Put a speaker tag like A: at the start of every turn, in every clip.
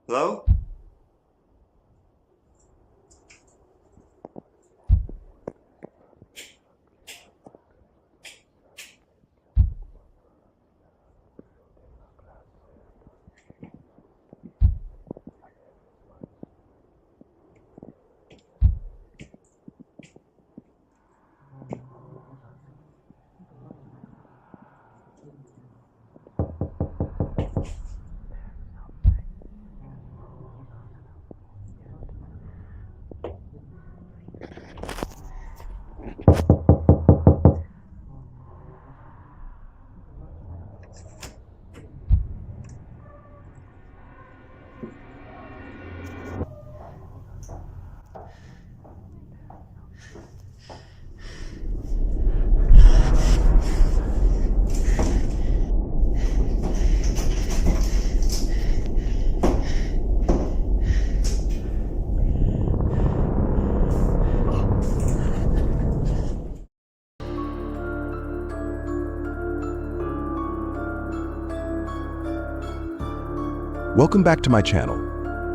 A: Hello?
B: Welcome back to my channel.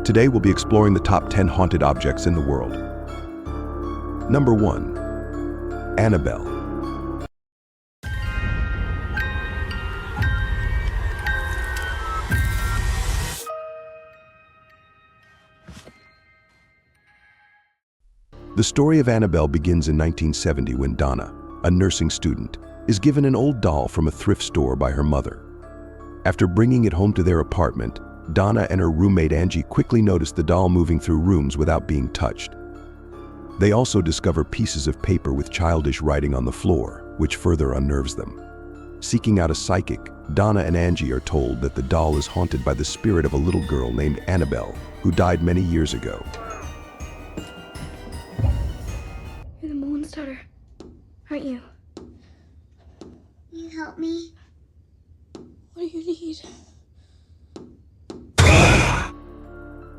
B: Today we'll be exploring the top 10 haunted objects in the world. Number 1. Annabelle. The story of Annabelle begins in 1970 when Donna, a nursing student, is given an old doll from a thrift store by her mother. After bringing it home to their apartment, Donna and her roommate Angie quickly notice the doll moving through rooms without being touched. They also discover pieces of paper with childish writing on the floor, which further unnerves them. Seeking out a psychic, Donna and Angie are told that the doll is haunted by the spirit of a little girl named Annabelle, who died many years ago.
C: You're the Mullen's daughter, aren't you?
D: Will you help me?
C: What do you need?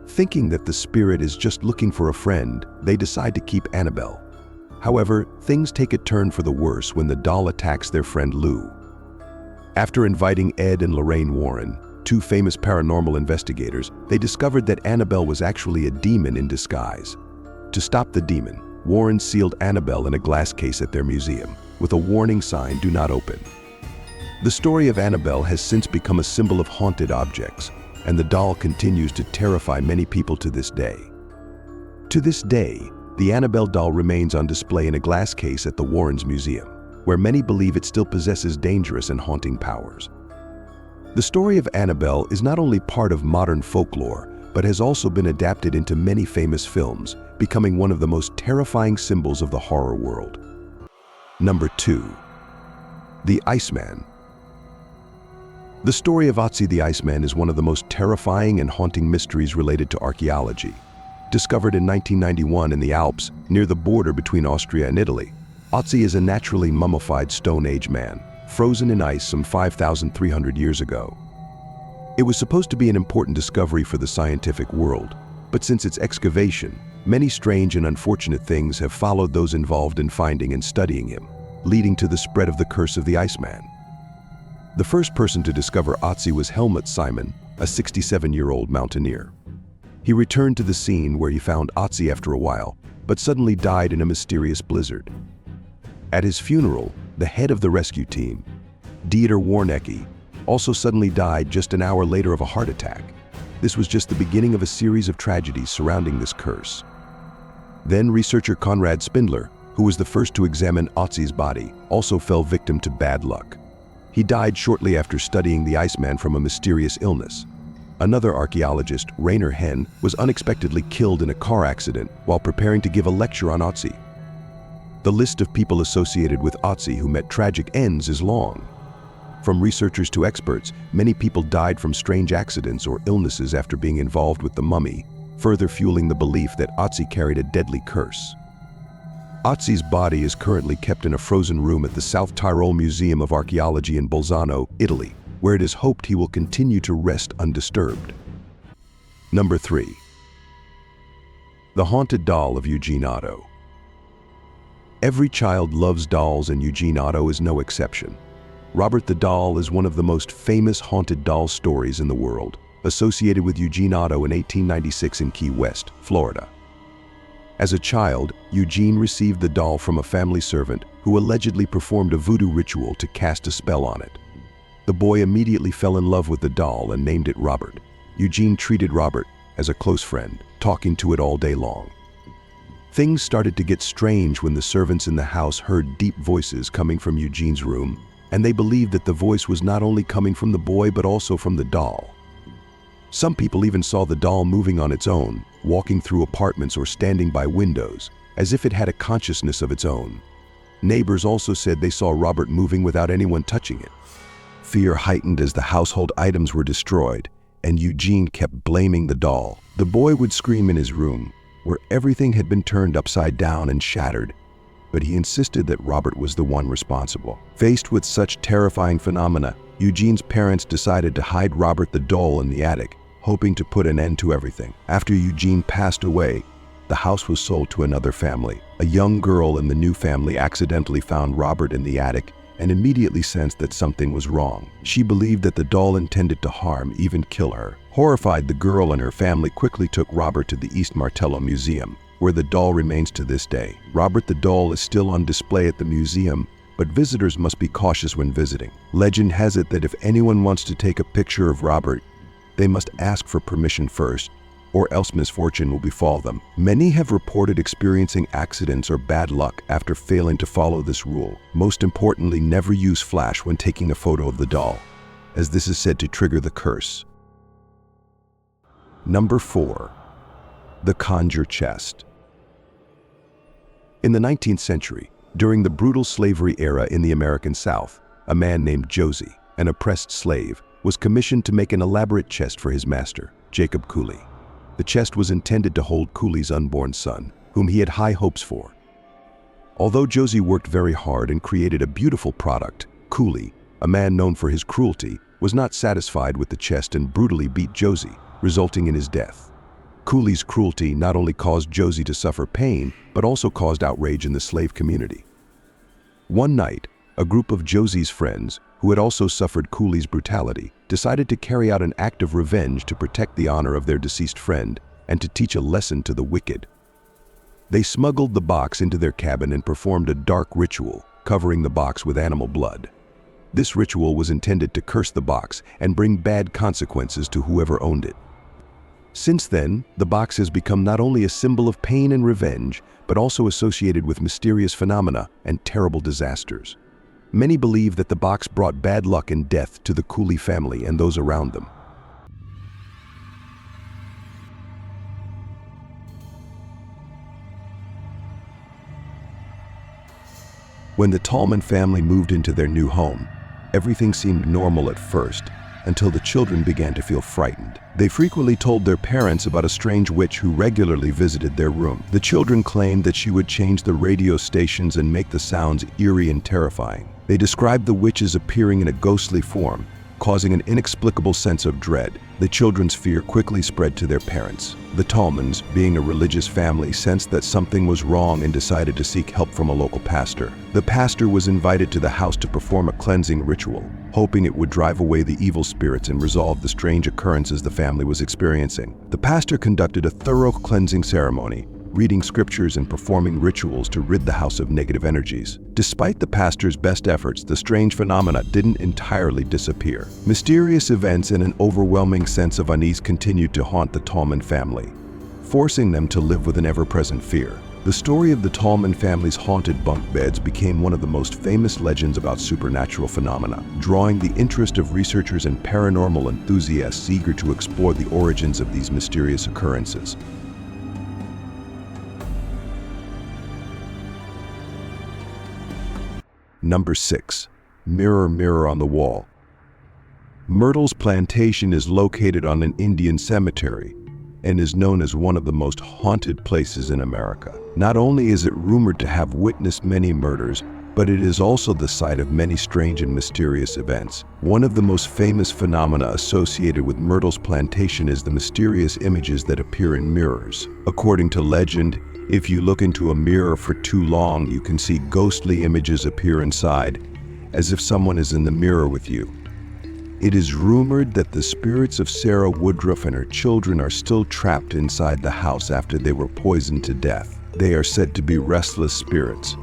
B: Thinking that the spirit is just looking for a friend, they decide to keep Annabelle. However, things take a turn for the worse when the doll attacks their friend Lou. After inviting Ed and Lorraine Warren, two famous paranormal investigators, they discovered that Annabelle was actually a demon in disguise. To stop the demon, Warren sealed Annabelle in a glass case at their museum, with a warning sign, "Do not open." The story of Annabelle has since become a symbol of haunted objects, and the doll continues to terrify many people to this day. To this day, the Annabelle doll remains on display in a glass case at the Warrens Museum, where many believe it still possesses dangerous and haunting powers. The story of Annabelle is not only part of modern folklore, but has also been adapted into many famous films, becoming one of the most terrifying symbols of the horror world. Number 2. The Iceman. The story of Otto the Iceman is one of the most terrifying and haunting mysteries related to archaeology. Discovered in 1991 in the Alps, near the border between Austria and Italy, Otto is a naturally mummified Stone Age man, frozen in ice some 5,300 years ago. It was supposed to be an important discovery for the scientific world, but since its excavation, many strange and unfortunate things have followed those involved in finding and studying him, leading to the spread of the curse of the Iceman. The first person to discover Otto was Helmut Simon, a 67-year-old mountaineer. He returned to the scene where he found Otto after a while, but suddenly died in a mysterious blizzard. At his funeral, the head of the rescue team, Dieter Warnecke, also suddenly died just an hour later of a heart attack. This was just the beginning of a series of tragedies surrounding this curse. Then researcher Konrad Spindler, who was the first to examine Otto's body, also fell victim to bad luck. He died shortly after studying the Iceman from a mysterious illness. Another archaeologist, Rainer Henn, was unexpectedly killed in a car accident while preparing to give a lecture on Otto. The list of people associated with Otto who met tragic ends is long. From researchers to experts, many people died from strange accidents or illnesses after being involved with the mummy, further fueling the belief that Otto carried a deadly curse. Otto's body is currently kept in a frozen room at the South Tyrol Museum of Archaeology in Bolzano, Italy, where it is hoped he will continue to rest undisturbed. Number 3. The Haunted Doll of Eugene Otto. Every child loves dolls, and Eugene Otto is no exception. Robert the Doll is one of the most famous haunted doll stories in the world, associated with Eugene Otto in 1896 in Key West, Florida. As a child, Eugene received the doll from a family servant who allegedly performed a voodoo ritual to cast a spell on it. The boy immediately fell in love with the doll and named it Robert. Eugene treated Robert as a close friend, talking to it all day long. Things started to get strange when the servants in the house heard deep voices coming from Eugene's room, and they believed that the voice was not only coming from the boy but also from the doll. Some people even saw the doll moving on its own, walking through apartments or standing by windows, as if it had a consciousness of its own. Neighbors also said they saw Robert moving without anyone touching it. Fear heightened as the household items were destroyed, and Eugene kept blaming the doll. The boy would scream in his room, where everything had been turned upside down and shattered, but he insisted that Robert was the one responsible. Faced with such terrifying phenomena, Eugene's parents decided to hide Robert the doll in the attic, hoping to put an end to everything. After Eugene passed away, the house was sold to another family. A young girl in the new family accidentally found Robert in the attic and immediately sensed that something was wrong. She believed that the doll intended to harm, even kill her. Horrified, the girl and her family quickly took Robert to the East Martello Museum, where the doll remains to this day. Robert the doll is still on display at the museum, but visitors must be cautious when visiting. Legend has it that if anyone wants to take a picture of Robert, they must ask for permission first, or else misfortune will befall them. Many have reported experiencing accidents or bad luck after failing to follow this rule. Most importantly, never use flash when taking a photo of the doll, as this is said to trigger the curse. Number 4. The Conjure Chest. In the 19th century, during the brutal slavery era in the American South, a man named Josie, an oppressed slave, was commissioned to make an elaborate chest for his master, Jacob Cooley. The chest was intended to hold Cooley's unborn son, whom he had high hopes for. Although Josie worked very hard and created a beautiful product, Cooley, a man known for his cruelty, was not satisfied with the chest and brutally beat Josie, resulting in his death. Cooley's cruelty not only caused Josie to suffer pain, but also caused outrage in the slave community. One night, a group of Josie's friends, who had also suffered Cooley's brutality, decided to carry out an act of revenge to protect the honor of their deceased friend and to teach a lesson to the wicked. They smuggled the box into their cabin and performed a dark ritual, covering the box with animal blood. This ritual was intended to curse the box and bring bad consequences to whoever owned it. Since then, the box has become not only a symbol of pain and revenge, but also associated with mysterious phenomena and terrible disasters. Many believe that the box brought bad luck and death to the Cooley family and those around them. When the Tallman family moved into their new home, everything seemed normal at first, until the children began to feel frightened. They frequently told their parents about a strange witch who regularly visited their room. The children claimed that she would change the radio stations and make the sounds eerie and terrifying. They described the witch as appearing in a ghostly form, causing an inexplicable sense of dread. The children's fear quickly spread to their parents. The Tallmans, being a religious family, sensed that something was wrong and decided to seek help from a local pastor. The pastor was invited to the house to perform a cleansing ritual, hoping it would drive away the evil spirits and resolve the strange occurrences the family was experiencing. The pastor conducted a thorough cleansing ceremony, reading scriptures and performing rituals to rid the house of negative energies. Despite the pastor's best efforts, the strange phenomena didn't entirely disappear. Mysterious events and an overwhelming sense of unease continued to haunt the Tallman family, forcing them to live with an ever-present fear. The story of the Tallman family's haunted bunk beds became one of the most famous legends about supernatural phenomena, drawing the interest of researchers and paranormal enthusiasts eager to explore the origins of these mysterious occurrences. Number 6. Mirror, Mirror on the Wall. Myrtle's plantation is located on an Indian cemetery and is known as one of the most haunted places in America. Not only is it rumored to have witnessed many murders, but it is also the site of many strange and mysterious events. One of the most famous phenomena associated with Myrtle's plantation is the mysterious images that appear in mirrors. According to legend, if you look into a mirror for too long, you can see ghostly images appear inside, as if someone is in the mirror with you. It is rumored that the spirits of Sarah Woodruff and her children are still trapped inside the house after they were poisoned to death. They are said to be restless spirits,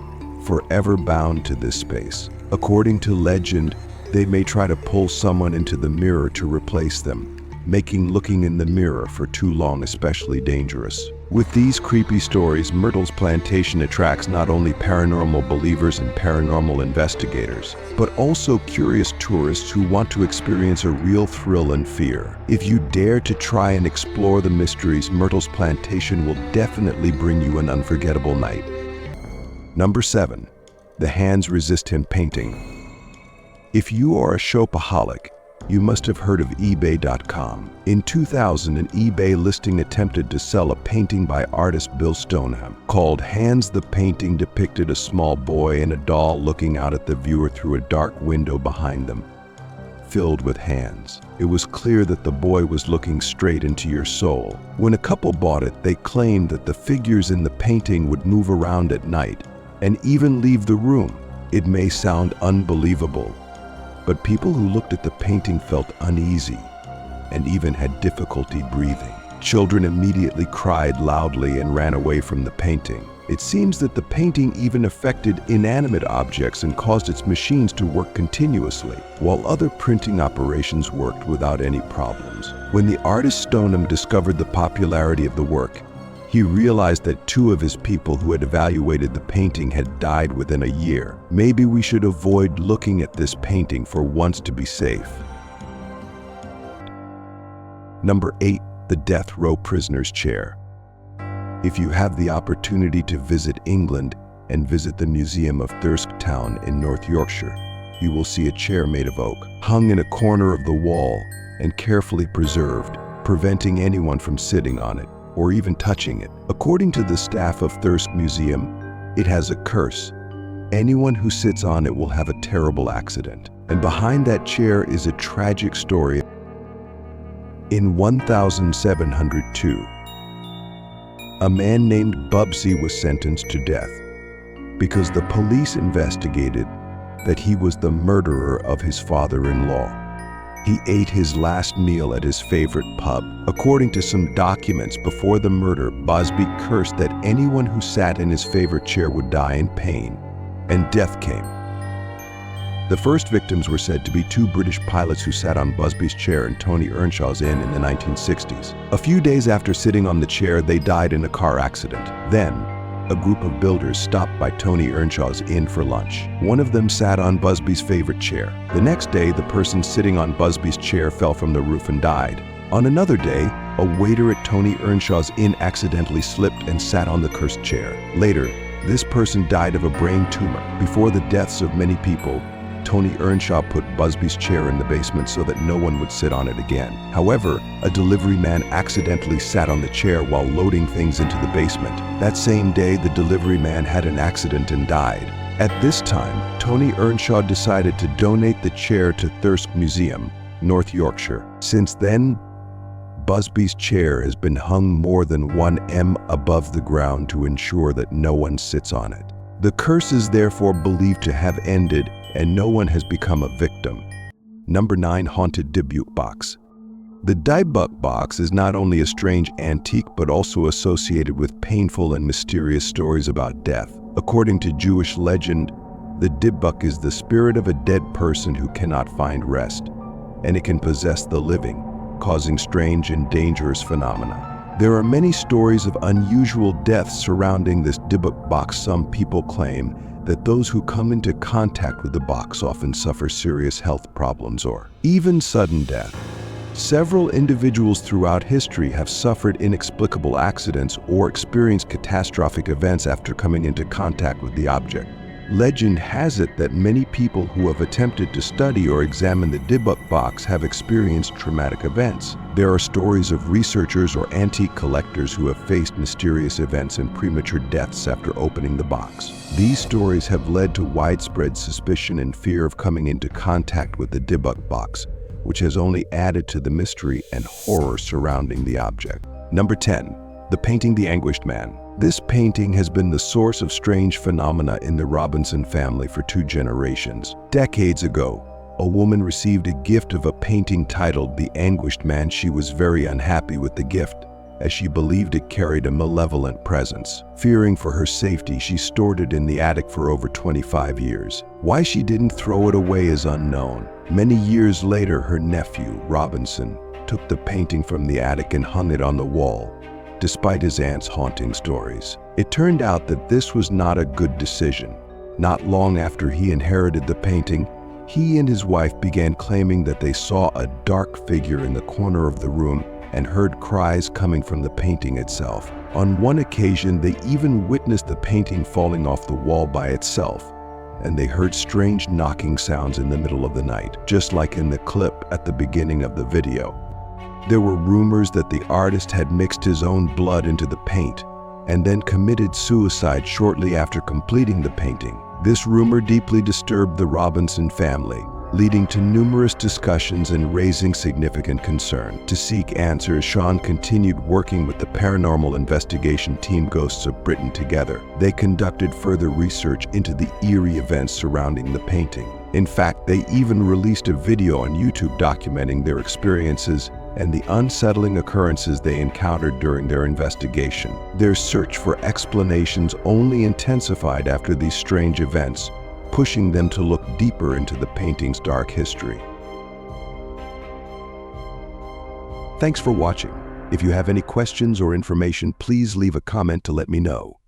B: forever bound to this space. According to legend, they may try to pull someone into the mirror to replace them, making looking in the mirror for too long especially dangerous. With these creepy stories, Myrtle's plantation attracts not only paranormal believers and paranormal investigators, but also curious tourists who want to experience a real thrill and fear. If you dare to try and explore the mysteries, Myrtle's plantation will definitely bring you an unforgettable night. Number 7. The Hands Resist Him Painting. If you are a shopaholic, you must have heard of eBay.com. In 2000, an eBay listing attempted to sell a painting by artist Bill Stoneham called Hands. The painting depicted a small boy and a doll looking out at the viewer through a dark window behind them, filled with hands. It was clear that the boy was looking straight into your soul. When a couple bought it, they claimed that the figures in the painting would move around at night and even leave the room. It may sound unbelievable, but people who looked at the painting felt uneasy and even had difficulty breathing. Children immediately cried loudly and ran away from the painting. It seems that the painting even affected inanimate objects and caused its machines to work continuously, while other printing operations worked without any problems. When the artist Stoneham discovered the popularity of the work, he realized that 2 of his people who had evaluated the painting had died within a year. Maybe we should avoid looking at this painting for once to be safe. Number 8. The Death Row Prisoner's Chair. If you have the opportunity to visit England and visit the Museum of Thirsk Town in North Yorkshire, you will see a chair made of oak, hung in a corner of the wall and carefully preserved, preventing anyone from sitting on it or even touching it. According to the staff of Thirsk Museum, it has a curse. Anyone who sits on it will have a terrible accident. And behind that chair is a tragic story. In 1702, a man named Bubsy was sentenced to death because the police investigated that he was the murderer of his father-in-law. He ate his last meal at his favorite pub. According to some documents before the murder, Busby cursed that anyone who sat in his favorite chair would die in pain, and death came. The first victims were said to be 2 British pilots who sat on Busby's chair in Tony Earnshaw's inn in the 1960s. A few days after sitting on the chair, they died in a car accident. Then, a group of builders stopped by Tony Earnshaw's inn for lunch. One of them sat on Busby's favorite chair. The next day, the person sitting on Busby's chair fell from the roof and died. On another day, a waiter at Tony Earnshaw's inn accidentally slipped and sat on the cursed chair. Later, this person died of a brain tumor. Before the deaths of many people, Tony Earnshaw put Busby's chair in the basement so that no one would sit on it again. However, a delivery man accidentally sat on the chair while loading things into the basement. That same day, the delivery man had an accident and died. At this time, Tony Earnshaw decided to donate the chair to Thirsk Museum, North Yorkshire. Since then, Busby's chair has been hung more than 1 m above the ground to ensure that no one sits on it. The curse is therefore believed to have ended and no one has become a victim. Number 9. Haunted Dybbuk Box. The Dybbuk box is not only a strange antique but also associated with painful and mysterious stories about death. According to Jewish legend, the Dybbuk is the spirit of a dead person who cannot find rest, and it can possess the living, causing strange and dangerous phenomena. There are many stories of unusual deaths surrounding this Dybbuk box. Some people claim that those who come into contact with the box often suffer serious health problems or even sudden death. Several individuals throughout history have suffered inexplicable accidents or experienced catastrophic events after coming into contact with the object. Legend has it that many people who have attempted to study or examine the Dybbuk box have experienced traumatic events. There are stories of researchers or antique collectors who have faced mysterious events and premature deaths after opening the box. These stories have led to widespread suspicion and fear of coming into contact with the Dybbuk box, which has only added to the mystery and horror surrounding the object. Number 10. The Painting the Anguished Man. This painting has been the source of strange phenomena in the Robinson family for 2 generations. Decades ago, a woman received a gift of a painting titled The Anguished Man. She was very unhappy with the gift, as she believed it carried a malevolent presence. Fearing for her safety, she stored it in the attic for over 25 years. Why she didn't throw it away is unknown. Many years later, her nephew, Robinson, took the painting from the attic and hung it on the wall, despite his aunt's haunting stories. It turned out that this was not a good decision. Not long after he inherited the painting, he and his wife began claiming that they saw a dark figure in the corner of the room and heard cries coming from the painting itself. On one occasion, they even witnessed the painting falling off the wall by itself, and they heard strange knocking sounds in the middle of the night, just like in the clip at the beginning of the video. There were rumors that the artist had mixed his own blood into the paint and then committed suicide shortly after completing the painting. This rumor deeply disturbed the Robinson family, leading to numerous discussions and raising significant concern. To seek answers, Sean continued working with the paranormal investigation team Ghosts of Britain together. They conducted further research into the eerie events surrounding the painting. In fact, they even released a video on YouTube documenting their experiences and the unsettling occurrences they encountered during their investigation. Their search for explanations only intensified after these strange events, pushing them to look deeper into the painting's dark history. Thanks for watching. If you have any questions or information, please leave a comment to let me know.